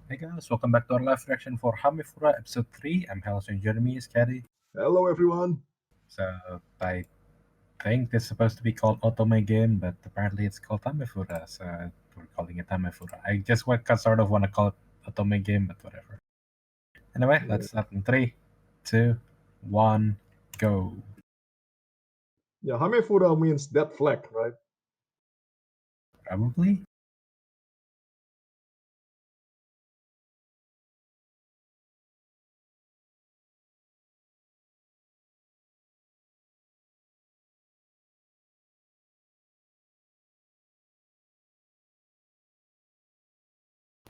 Hey guys, welcome back to our live reaction for Hamefura episode 3. I'm Hal and Jeremy is Caddy. Hello, everyone. So I think it's supposed to be called Otome game, but apparently it's called Hamefura, so we're calling it Hamefura. I just sort of want to call it Otome game, but whatever. Anyway, let's start in 3, 2, 1, go. Yeah, Hamefura means dead flag, right? Probably.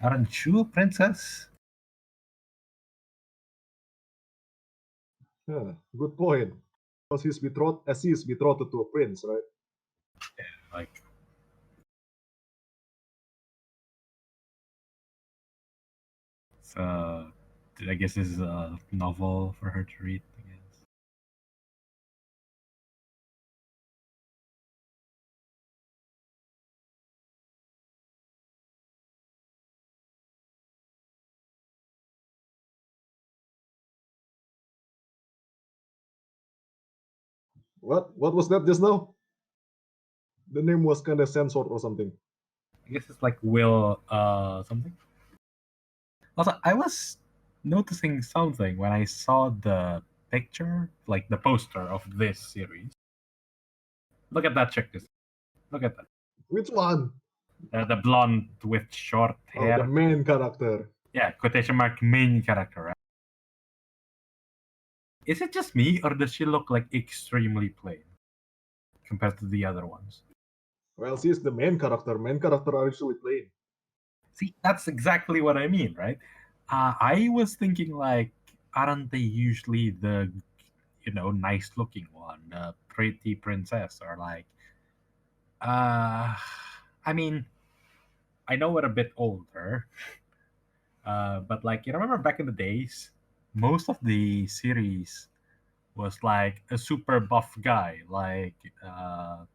Aren't you a princess? Yeah, good point. Because he's betrothed, as he is betrothed to a prince, right? Like, so I guess this is a novel for her to read, I guess. What was that just now? The name was kind of censored or something. I guess it's like Will something. Also, I was noticing something when I saw the picture, like the poster of this series. Look at that chick. Look at that. Which one? The blonde with short Oh, the hair. main character. Yeah, quotation mark main character, right? Is it just me, or does she look like extremely plain compared to the other ones? Well, she's the main character. Main character are usually plain. See, that's exactly what I mean, right? I was thinking like, aren't they usually the, nice looking one, the pretty princess, or like, I mean, I know we're a bit older, but like, you remember back in the days, most of the series was like a super buff guy, like a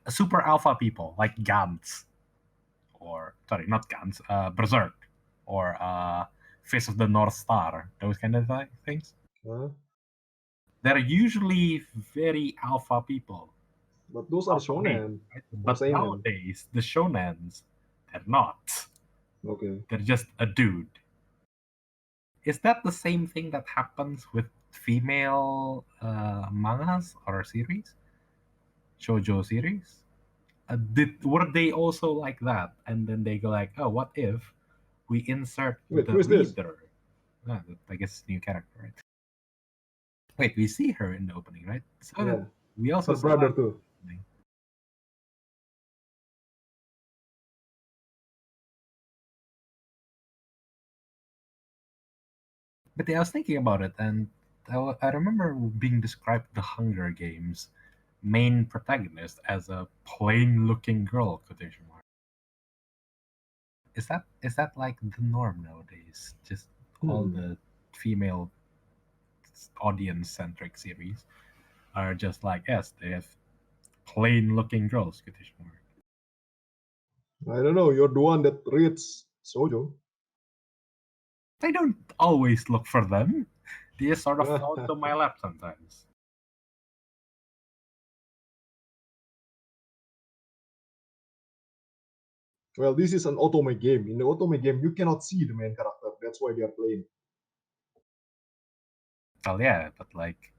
super alpha people, like Gantz, or sorry, not Gantz, Berserk, or Face of the North Star, those kind of things. Huh? They're usually very alpha people. But those are Alpha male, shonen right? or But seinen. nowadays, the shonens, they're not. Okay. They're just a dude. Is that the same thing that happens with female mangas or series, shoujo series? Were they also like that? And then they go like, oh, what if we insert Wait, the who is this? reader? I guess new character, right? Wait, we see her in the opening, right? So Yeah, we also her saw her brother in the too. opening. But yeah, I was thinking about it, and I remember being described the Hunger Games main protagonist as a plain-looking girl. Quotation mark. Is that like the norm nowadays? Just all Hmm. the female audience-centric series are just like, yes, they have plain-looking girls. Quotation mark. I don't know. You're the one that reads Sojo. I don't always look for them. They just sort of fall into my lap sometimes. Well, this is an otome game. In the otome game, you cannot see the main character. That's why they are playing. Well, yeah, but like,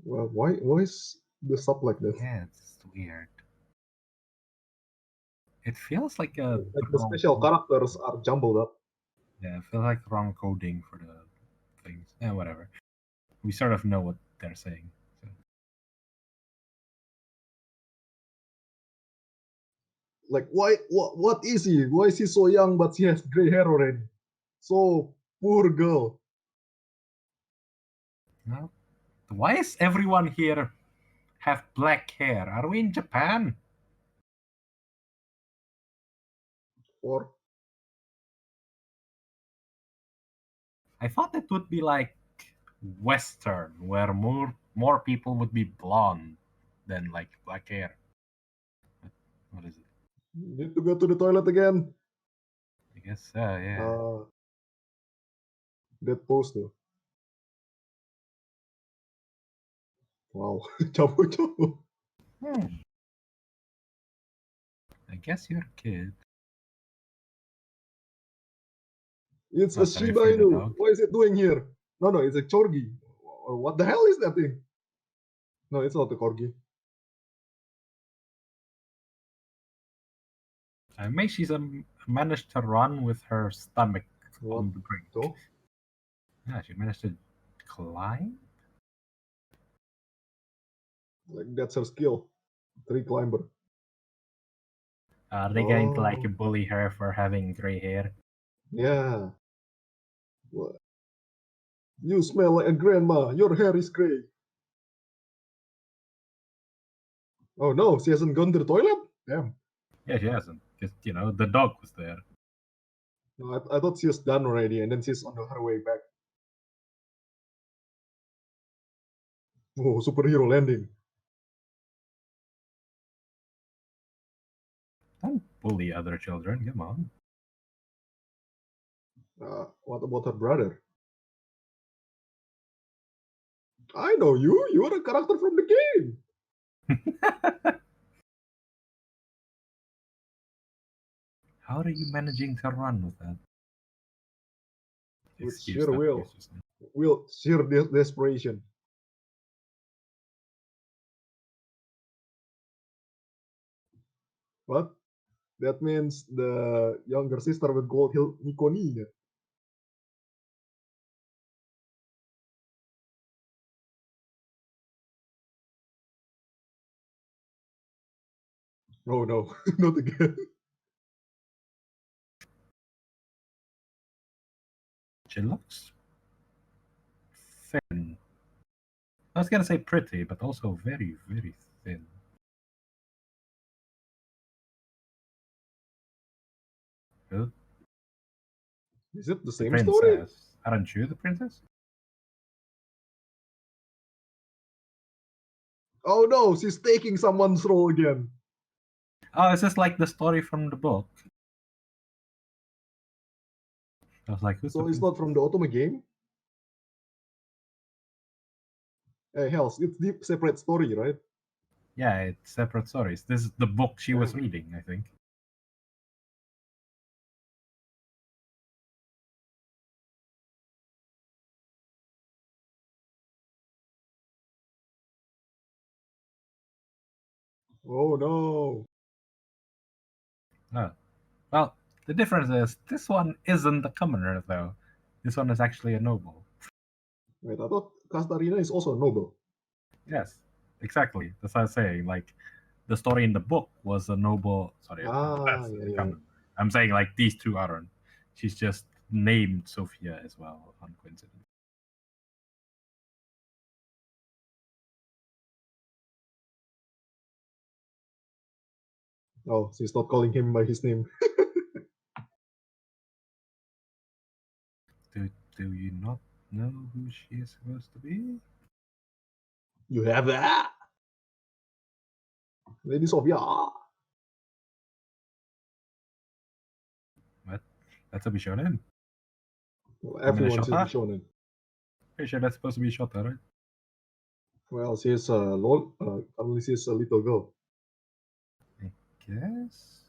Well, why is the sub like that? yeah, it's weird. It feels like a Like the wrong special code. characters are jumbled up. Yeah, it feels like wrong coding for the things. Yeah, whatever. We sort of know what they're saying. So. Like, why? What is he? Why is he so young but he has gray hair already? So poor girl. No? Why is everyone here have black hair? Are we in Japan? Or I thought it would be like Western, where more people would be blonde than like black hair. What is it? Need to go to the toilet again. I guess so, yeah. That poster. Wow. Chapo chapo. Hmm. I guess you're a kid. It's Oh, a sorry Shiba for the Inu. dog. What is it doing here? No, no, it's a Corgi. Or what the hell is that thing? No, it's not a Corgi. May she's managed to run with her stomach What on the brink. the? Yeah, she managed to climb? Like that's her skill. Tree climber. Are they going to like Oh, bully her for having gray hair? yeah. What? You smell like a grandma. Your hair is gray. Oh no, she hasn't gone to the toilet? Damn. Yeah, she hasn't. Because, the dog was there. No, I thought she was done already and then she's on her way back. Oh, superhero landing. Don't bully other children, come on. What about her brother? I know you. You're a character from the game. How are you managing to run with that? With Excuse sheer that. will. Sheer desperation. What? That means the younger sister with gold hill Nikonine. Oh no, not again. She looks thin. I was gonna say pretty, but also very, very thin. Who? Is it the The same story? princess. Aren't you the princess? Oh no, she's taking someone's role again. Oh, is this like the story from the book? I was like, who's the So it's not princess? from the Otome game? Hey, hell, it's the separate story, right? Yeah, it's separate stories. This is the book she was Damn. reading, I think. Oh no. Oh. Well, the difference is this one isn't a commoner, though. This one is actually a noble. Wait, I thought Castarina is also a noble. Yes, exactly. That's what I was saying. Like, the story in the book was a noble. Sorry, Ah, that's yeah, a yeah. commoner. I'm saying, like, these two aren't. She's just named Sophia as well, on coincidence. Oh, she's not calling him by his name. Do you not know who she is supposed to be? You have that? Lady Sophia. What? That's a Bishonen. Well, You mean a everyone should be Shota? shonen. Pretty sure that's supposed to be Shota, right? Well, she's only she's a little girl. I guess.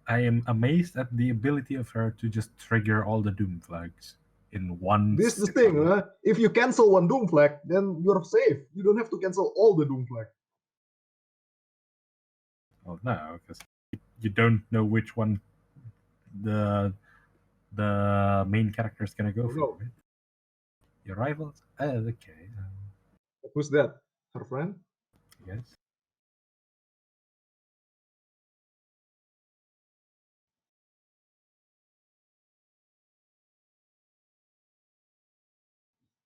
I am amazed at the ability of her to just trigger all the doom flags in one This is the sip thing, of it. huh? If you cancel one Doom flag, then you're safe. You don't have to cancel all the Doom flag. Oh no, because you don't know which one the main character is gonna go Oh for, no. right? Your rivals? Oh, okay. Who's that? Her friend? Yes.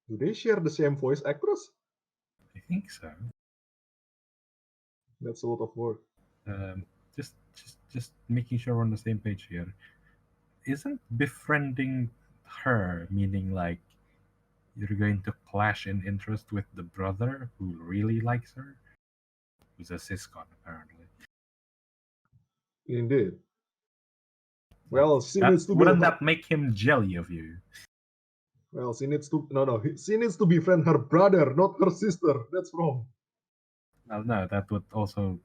Do they share the same voice actress? I think so. That's a lot of work. Um, just making sure we're on the same page here. Isn't befriending her meaning like you're going to clash in interest with the brother who really likes her, who's a syscon apparently. Indeed. Like Well, she that, needs to be wouldn't her. that make him jelly of you? Well, she needs to no. She needs to befriend her brother, not her sister. That's wrong. Well, no, that would also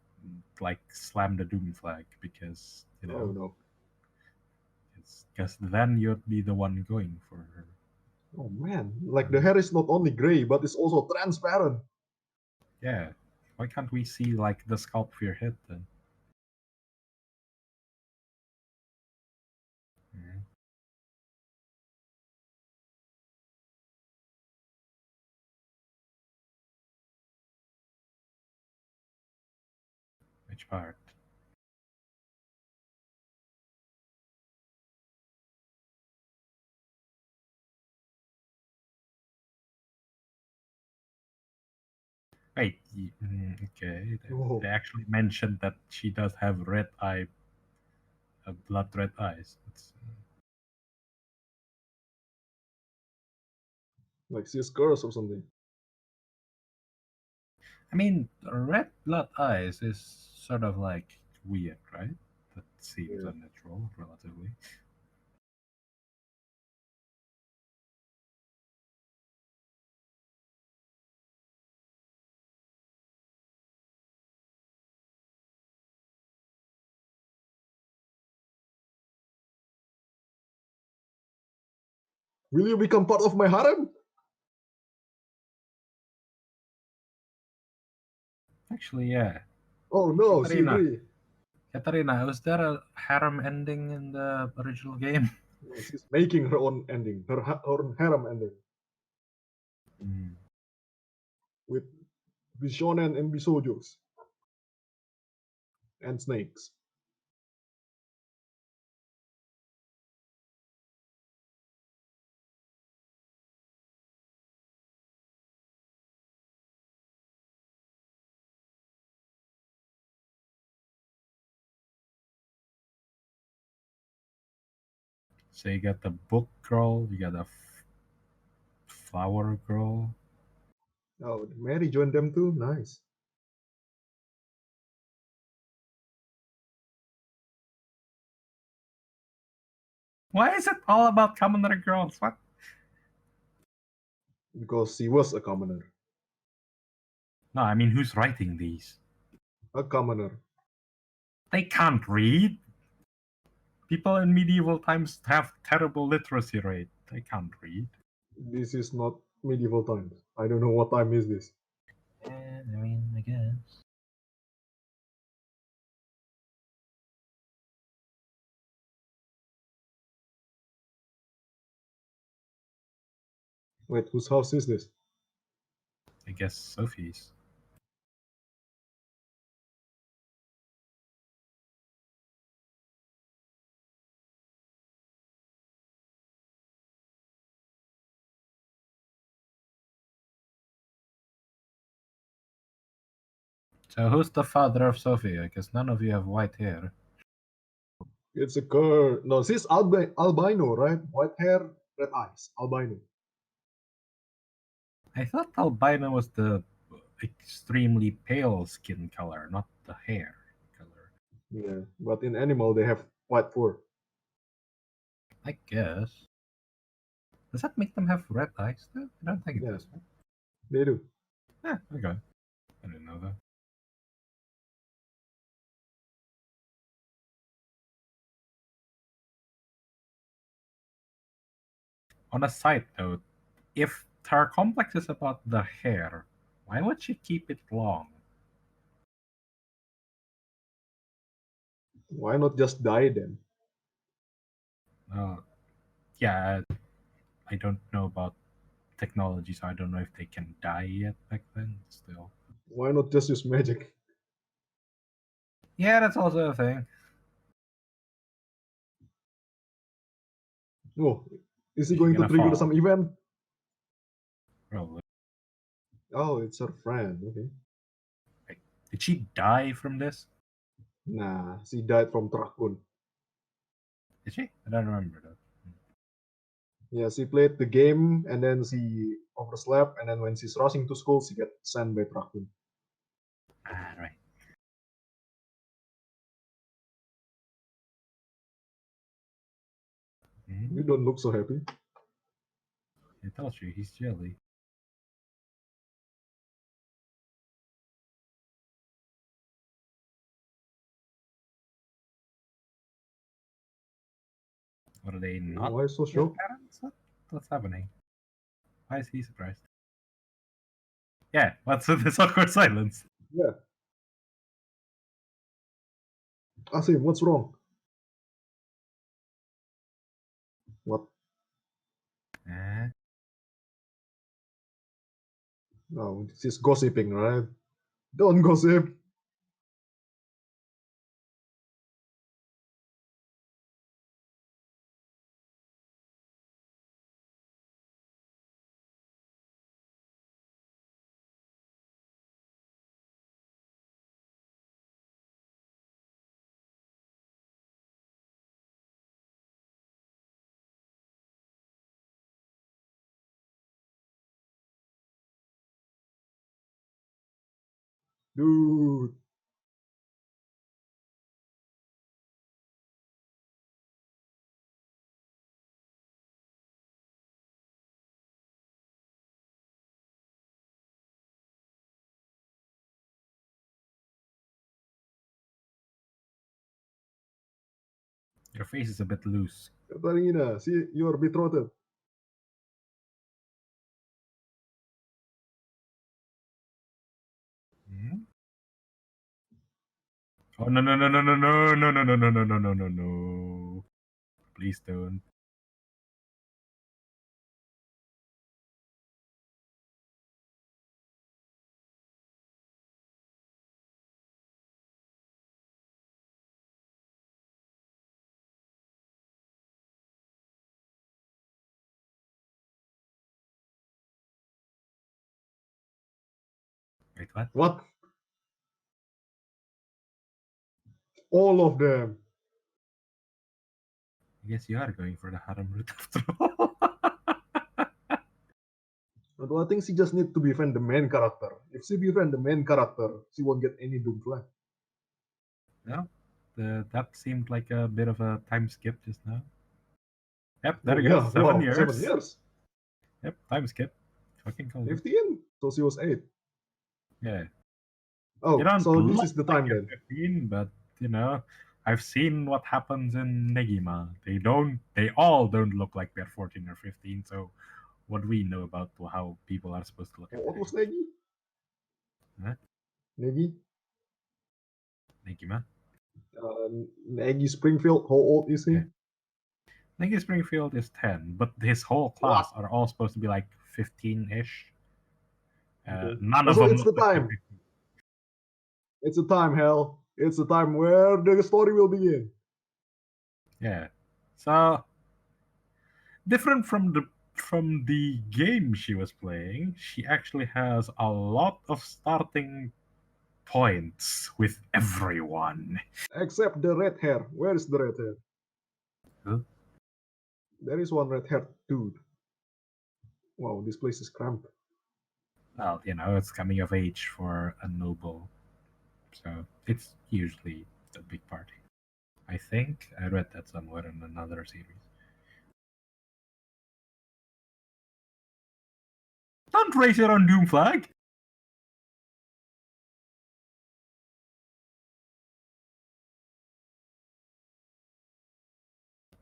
like slam the doom flag because Oh no. because then you'd be the one going for her. Oh man. Like the hair is not only gray, but it's also transparent. Yeah, why can't we see like the scalp of your head then? Yeah. Which part? Wait, okay. They Oh, actually mentioned that she does have red eye, blood red eyes. like she's cursed or something. I mean, red blood eyes is sort of like weird, right? That seems Yeah. unnatural, relatively. Will you become part of my harem? Actually, yeah. Oh no, she Katarina, agree. Katarina, was there a harem ending in the original game? No, she's making her own ending, her own harem ending Mm. with Bishonen and Bisojos and snakes. So you got the book girl, you got the flower girl. Oh, Mary joined them too. Nice. Why is it all about commoner girls? What? Because she was a commoner. No, I mean, who's writing these? A commoner. They can't read. People in medieval times have terrible literacy rate. They can't read. This is not medieval times. I don't know what time is this. Yeah, I mean, I guess. Wait, whose house is this? I guess Sophie's. So who's the father of Sophie? Because none of you have white hair. It's a girl. No, she's albino, right? White hair, red eyes. Albino. I thought albino was the extremely pale skin color, not the hair color. Yeah, but in animal they have white fur. I guess. Does that make them have red eyes though? I don't think it Yeah, does. they do. Yeah, okay. I didn't know that. On a side note, if her complex is about the hair, why would she keep it long? Why not just dye them? Uh, yeah, I don't know about technology, so I don't know if they can dye yet back then. Still, Why not just use magic? yeah, that's also a thing. Oh, is he Is she going to gonna trigger fall? some event? Probably. Oh, it's her friend. Okay. Like, did she die from this? Nah, she died from Trakun. Did she? I don't remember that. Yeah, she played the game and then she overslept, and then when she's rushing to school, she get sent by Raccoon. Ah, right. You don't look so happy. I told you, he's jelly. What are they not? Why so Your shocked? parents? What's happening? Why is he surprised? Yeah, what's this awkward silence? Yeah. Asim, what's wrong? What? Eh, No, she's gossiping, right? Don't gossip. Dude. your face is a bit loose. Katarina, see, you're betrothed. Hmm? Oh no no no no no no no no no no no no no no no! Please don't. Wait, what? What? All of them. I guess you are going for the harem route after all. But I think she just need to befriend the main character. If she befriend the main character, she won't get any doom flag. No, that seemed like a bit of a time skip just now. Yep, there Oh it goes. yeah, Seven wow, 7 years. years. Yep, time skip. Fucking called it. 15? So she was 8. Yeah. You Oh, don't so this look is the like time you're then. 15, but I've seen what happens in Negima. They all don't look like they're 14 or 15. So, what do we know about how people are supposed to look at What their was age? Negi? Huh? Negi? Negima? Negi Springfield, how old is he? Yeah. Negi Springfield is 10, but his whole What? class are all supposed to be like 15 ish. Okay. None of Also, them it's look the like they're time. 15. It's the time, Hell. It's the time where the story will begin. Yeah. So, different from the game she was playing, she actually has a lot of starting points with everyone. Except the red hair. Where is the red hair? Huh? There is one red haired dude. Wow, this place is cramped. Well, it's coming of age for a noble, so it's usually a big party. I think I read that somewhere in another series. Don't raise your own doom flag.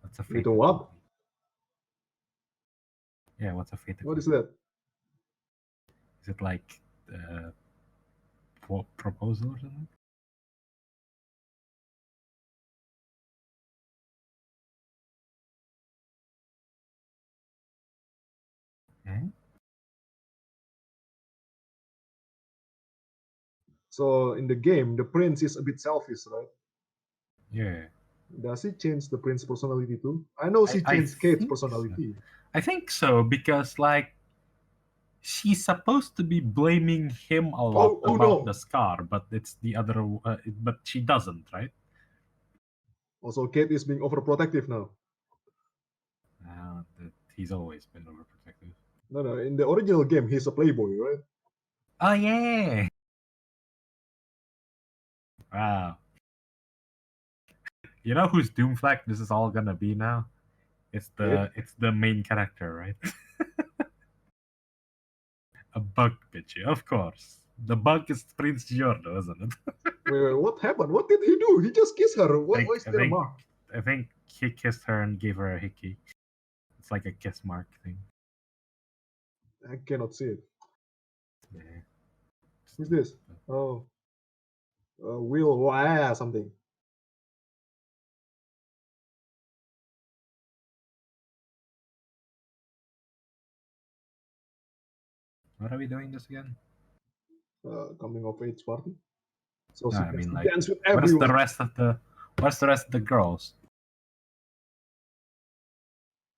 What's a You fate know what? accompli? Yeah, what's a fate What is accompli? that? Is it like proposal or something? Hmm? So in the game, the prince is a bit selfish, right? Yeah, Does he change the prince's personality too? I know she I changed Kate's think so. personality. I think so because like she's supposed to be blaming him a lot Oh about the no! scar, but it's the other. But she doesn't, right? Also, Kate is being overprotective now. he's always been overprotective. No, in the original game, he's a playboy, right? Oh yeah. Wow. You know whose Doomflag this is all gonna be now? It? It's the main character, right? A bug bitch, of course. The bug is Prince Giorno, isn't it? Wait, what happened? What did he do? He just kissed her. Why is I there a think mark? I think he kissed her and gave her a hickey. It's like a kiss mark thing. I cannot see it. Yeah. Who's this? Oh, Will Wah something. What are we doing this again? Coming of age party. So No, she I gets mean to like dance with where's the everyone. rest of the where's the rest of the girls?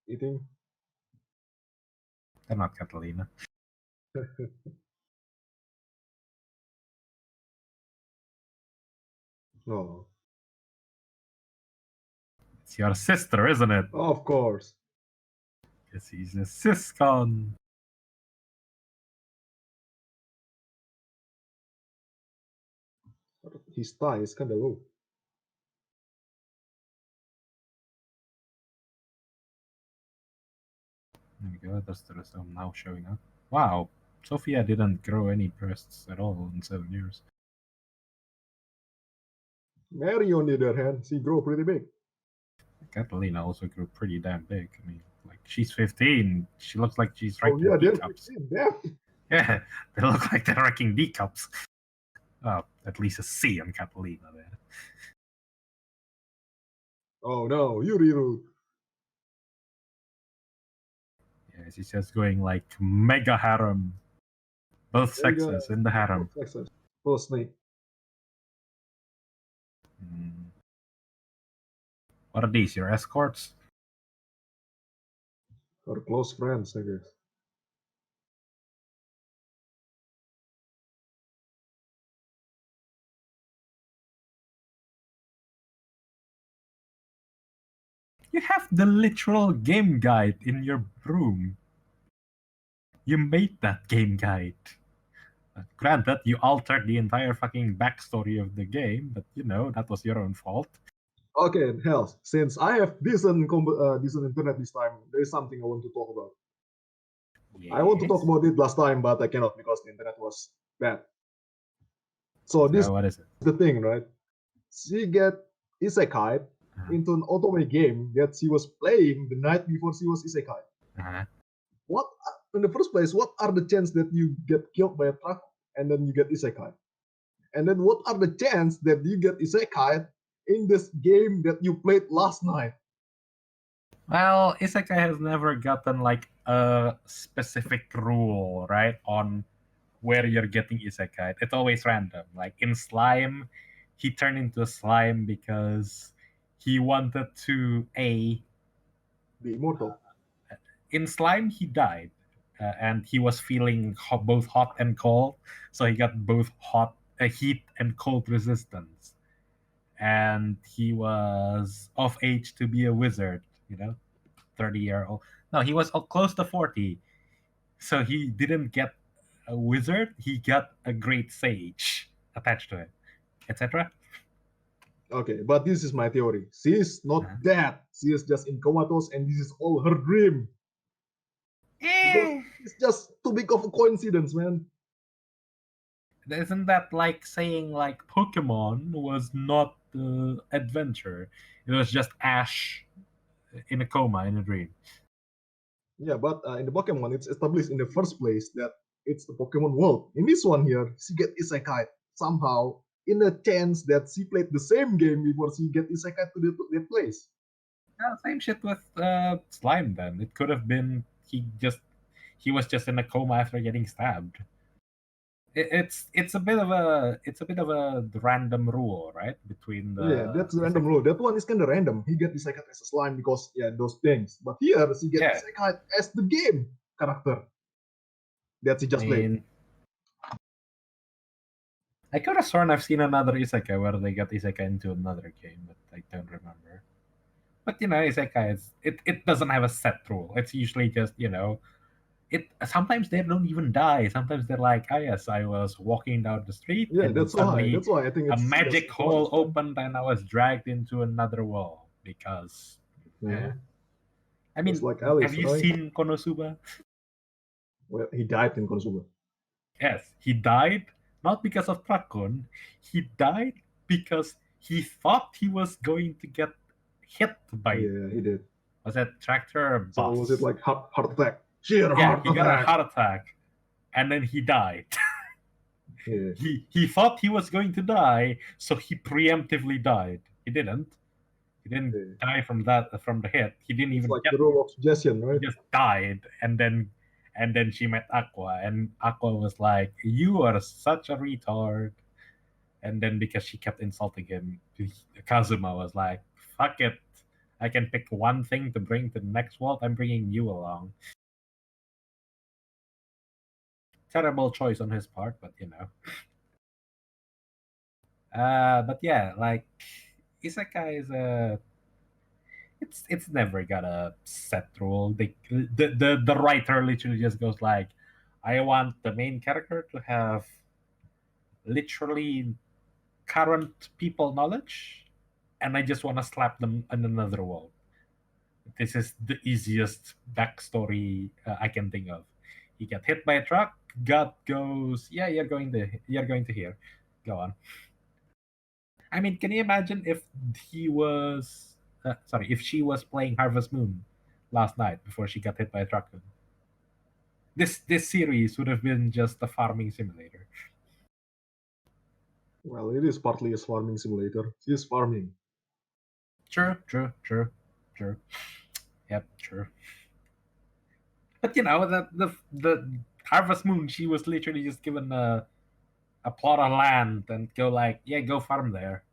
Eating. They're not Catalina. No, It's your sister, isn't it? of course. Yes, he's a siscon. His thigh is kind of low. There we go. That's the rest of them now showing up. Wow, Sophia didn't grow any breasts at all in 7 years. Mary, on the other hand, she grow pretty big. Catalina also grew pretty damn big. I mean, like she's 15. She looks like she's Oh ranking yeah, D they're cups. 15. Damn. Yeah, they look like they're ranking D cups. Oh, at least a C on Catalina there. Oh no, Yuriru. Yeah, she's just going like mega harem. Both There you go. sexes in the harem. Texas. Oh, snake. Mm. What are these? Your escorts? Or close friends, I guess. You have the literal game guide in your room. You made that game guide. Granted, you altered the entire fucking backstory of the game, but you know, that was your own fault. Okay, hell, since I have decent internet this time, there is something I want to talk about. I want to talk Yes. about it last time, but I cannot because the internet was bad. So this So, what is it? is the thing, right? She get isekai Uh-huh. into an otome game that she was playing the night before she was isekai. Uh-huh. What, in the first place, what are the chances that you get killed by a truck and then you get isekai? And then what are the chances that you get isekai in this game that you played last night? Well, Isekai has never gotten like a specific rule, right, on where you're getting Isekai. It's always random. Like in Slime, he turned into a slime because he wanted to The immortal. in Slime he died, and he was feeling both hot and cold, so he got both heat and cold resistance, and he was of age to be a wizard. 30-year-old. No, he was close to 40, so he didn't get a wizard. He got a great sage attached to it, etc. Okay, but this is my theory. She is not Uh-huh. dead. She is just in comatose, and this is all her dream. Because Eh, it's just too big of a coincidence, man. Isn't that like saying like Pokemon was not the adventure? It was just Ash in a coma in a dream. Yeah, but in the Pokemon, it's established in the first place that it's the Pokemon world. In this one here, she get isekai somehow in a chance that she played the same game before she get isekai to the place. Yeah, same shit with Slime. Then it could have been he was just in a coma after getting stabbed. It's a bit of a random rule, right? Between Yeah, the that's the random isekai. rule. That one is kind of random. He get isekai as a slime because yeah, those things. But here she get Yeah, isekai as the game character that she I just played. mean, I could have sworn I've seen another isekai where they got isekai into another game, but I don't remember. But isekai, it doesn't have a set rule. It's usually just it. Sometimes they don't even die. Sometimes they're like, oh yes, I was walking down the street, Yeah, and then that's why. suddenly That's why I think a it's just magic so much hole fun. opened, and I was dragged into another world because. Yeah, Yeah. I just mean, like have Alice, you right? seen Konosuba? Well, he died in Konosuba. Yes, he died not because of Prakon. He died because he thought he was going to get hit by, Yeah, he did. was that tractor or So was it bus? like heart attack? Sheer Yeah, heart he got a attack. heart attack and then he died. Yeah, He thought he was going to die, so he preemptively died. He didn't. He didn't yeah. die from the hit. He didn't It's even like get the hit. rule of suggestion, He right? just died, and then she met Aqua, and Aqua was like, "You are such a retard." And then because she kept insulting him, Kazuma was like, "Fuck it, I can pick one thing to bring to the next world. I'm bringing you along." Terrible choice on his part, but but yeah, like isekai is a it's never got a set rule. The writer literally just goes like, I want the main character to have literally current people knowledge, and I just want to slap them in another world. This is the easiest backstory I can think of. He got hit by a truck. God goes, yeah, you're going to hear. Go on. I mean, can you imagine if he was, sorry, if she was playing Harvest Moon last night before she got hit by a truck? This series would have been just a farming simulator. Well, it is partly a farming simulator. She is farming. True, true, true, true. Yep, true. But the Harvest Moon, she was literally just given a plot of land and go like, yeah, go farm there.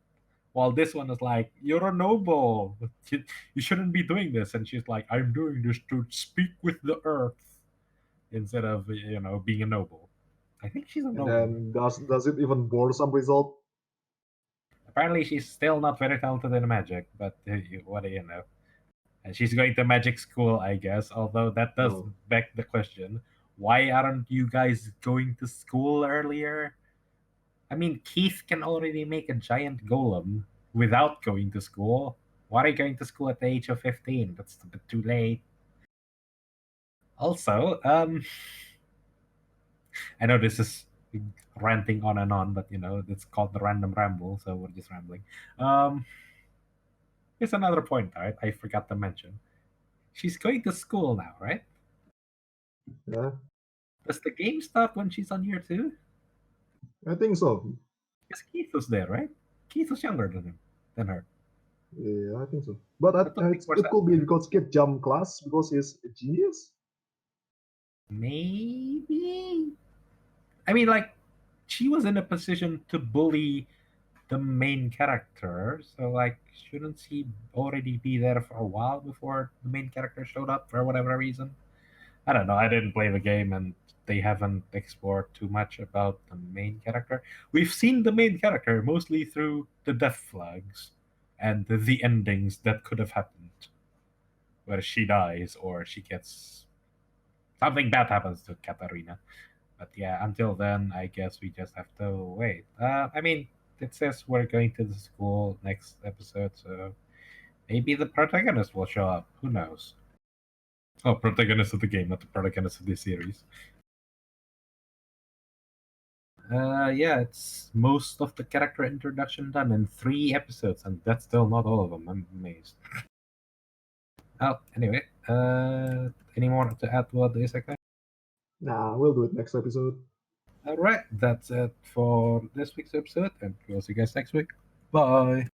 While this one is like, you're a noble. You shouldn't be doing this. And she's like, I'm doing this to speak with the earth instead of being a noble. I think she's a And noble. then does it even bore some result? Apparently, she's still not very talented in magic, but what do you know? And she's going to magic school, I guess. Although that does Oh, beg the question: why aren't you guys going to school earlier? I mean, Keith can already make a giant golem without going to school. Why are you going to school at the age of 15? That's a bit too late. Also, I know this is ranting on and on, but it's called the random ramble, so we're just rambling. Um, Here's another point, right? I forgot to mention. She's going to school now, right? yeah, Does the game start when she's on year two? I think so. Because Keith was there, right? Keith was younger than her. Yeah, I think so. But That would make more it sense, could be right? because kid jump class because he's a genius. Maybe. I mean, like, she was in a position to bully the main character, so like, shouldn't she already be there for a while before the main character showed up for whatever reason? I don't know. I didn't play the game, and they haven't explored too much about the main character. We've seen the main character mostly through the death flags and the endings that could have happened, where she dies or she gets something bad happens to Katarina. But yeah, until then, I guess we just have to wait. I mean, it says we're going to the school next episode, so maybe the protagonist will show up. Who knows? Oh, protagonist of the game, not the protagonist of this series. Yeah, it's most of the character introduction done in 3 episodes, and that's still not all of them. I'm amazed. Oh, anyway, any more to add about the isekai? Nah, we'll do it next episode. All right, that's it for this week's episode, and we'll see you guys next week. Bye.